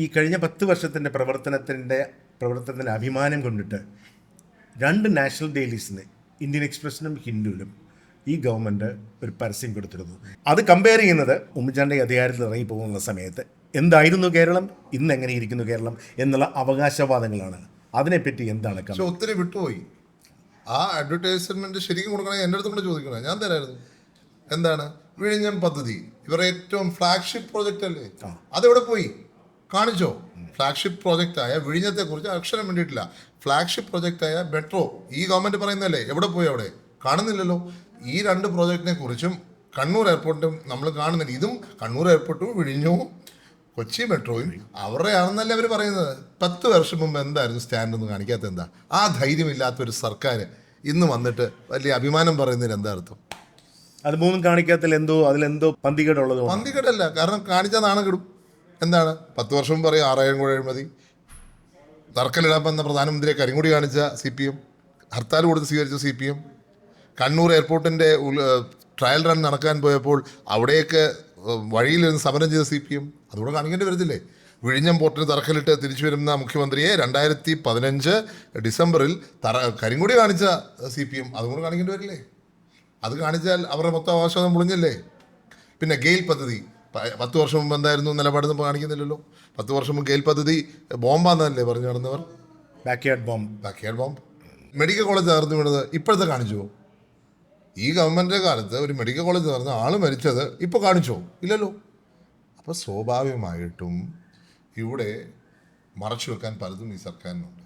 ഈ കഴിഞ്ഞ 10 വർഷത്തിൻ്റെ പ്രവർത്തനത്തിന് അഭിമാനം കൊണ്ടിട്ട് 2 നാഷണൽ ഡെയിലീസിന് ഇന്ത്യൻ എക്സ്പ്രസിനും ഹിന്ദുവിലും ഈ ഗവൺമെൻറ് ഒരു പരസ്യം കൊടുത്തിരുന്നു. അത് കമ്പയർ ചെയ്യുന്നത് ഉമ്മൻചാണ്ടി അധികാരത്തിൽ ഇറങ്ങി പോകുന്ന സമയത്ത് എന്തായിരുന്നു കേരളം, ഇന്ന് എങ്ങനെയിരിക്കുന്നു കേരളം എന്നുള്ള അവകാശവാദങ്ങളാണ്. അതിനെപ്പറ്റി എന്താണ്? പക്ഷെ ഒത്തിരി വിട്ടുപോയി. ആ അഡ്വർടൈസ്മെന്റ് ശരിക്കും കൊടുക്കണേ എൻ്റെ അടുത്ത് കൊണ്ട് ചോദിക്കണേ, ഞാൻ തരായിരുന്നു. എന്താണ് വിഴിഞ്ഞം പദ്ധതി? ഇവരുടെ ഏറ്റവും ഫ്ലാഗ്ഷിപ്പ് പ്രോജക്റ്റ് അല്ലേ? അതെവിടെ പോയി? കാണിച്ചോ? ഫ്ലാഗ്ഷിപ്പ് പ്രോജക്റ്റായ വിഴിഞ്ഞത്തെക്കുറിച്ച് അക്ഷരം വേണ്ടിയിട്ടില്ല. ഫ്ലാഗ്ഷിപ്പ് പ്രോജക്റ്റായ മെട്രോ ഈ ഗവൺമെൻറ് പറയുന്നതല്ലേ, എവിടെ പോയി? അവിടെ കാണുന്നില്ലല്ലോ. ഈ 2 പ്രോജക്റ്റിനെ കുറിച്ചും കണ്ണൂർ എയർപോർട്ടും നമ്മൾ കാണുന്നില്ല. ഇതും കണ്ണൂർ എയർപോർട്ടും വിഴിഞ്ഞവും കൊച്ചി മെട്രോയും അവരുടെയാണെന്നല്ലേ അവർ പറയുന്നത്. 10 വർഷം മുമ്പ് എന്തായിരുന്നു സ്റ്റാൻഡൊന്നും കാണിക്കാത്ത? എന്താ ആ ധൈര്യമില്ലാത്തൊരു സർക്കാർ ഇന്ന് വന്നിട്ട് വലിയ അഭിമാനം പറയുന്നതിന് എന്താ അർത്ഥം? അത് മൂന്നും കാണിക്കാത്തതിൽ അതിലെന്തോ പന്തികേടുള്ളത്. പന്തികേടല്ല, കാരണം കാണിച്ചാൽ നാണം കിടും. എന്താണ് 10 വർഷം മുമ്പ് പറയും 6000 കോടി അഴിമതി, തർക്കലിടാൻ വന്ന പ്രധാനമന്ത്രിയെ കരിങ്കൊടി കാണിച്ച CPM, ഹർത്താൽ കൊടുത്ത് സ്വീകരിച്ച CPM, കണ്ണൂർ എയർപോർട്ടിൻ്റെ ട്രയൽ റൺ നടക്കാൻ പോയപ്പോൾ അവിടെയൊക്കെ വഴിയിലിരുന്ന് സമരം ചെയ്ത CPM, അതുകൂടെ കാണിക്കേണ്ടി വരത്തില്ലേ? വിഴിഞ്ഞം പോർട്ടിന് തറക്കല്ലിട്ട് തിരിച്ചു വരുന്ന മുഖ്യമന്ത്രിയെ 2015 ഡിസംബറിൽ കരിങ്കൊടി കാണിച്ച CPM, അതുകൂടെ കാണിക്കേണ്ടി വരില്ലേ? അത് കാണിച്ചാൽ അവരുടെ മൊത്തം അവകാശം പൊളിഞ്ഞല്ലേ? പിന്നെ ഗെയിൽ പദ്ധതി 10 വർഷം മുമ്പ് എന്തായിരുന്നു നിലപാടെന്ന് കാണിക്കുന്നില്ലല്ലോ. 10 വർഷം മുമ്പ് ഗെയിൽ പദ്ധതി ബോംബാന്നല്ലേ പറഞ്ഞു നടന്നവർ. Backyard bomb. മെഡിക്കൽ കോളേജ് തകർന്നു വീണത് ഇപ്പോഴത്തെ കാണിച്ചുവോ? ഈ ഗവൺമെൻറ്റിൻ്റെ കാലത്ത് ഒരു മെഡിക്കൽ കോളേജ് തകർന്ന് ആൾ മരിച്ചത് ഇപ്പോൾ കാണിച്ചോ? ഇല്ലല്ലോ. അപ്പോൾ സ്വാഭാവികമായിട്ടും ഇവിടെ മറച്ചു വെക്കാൻ പലതും ഈ സർക്കാരിനുണ്ട്.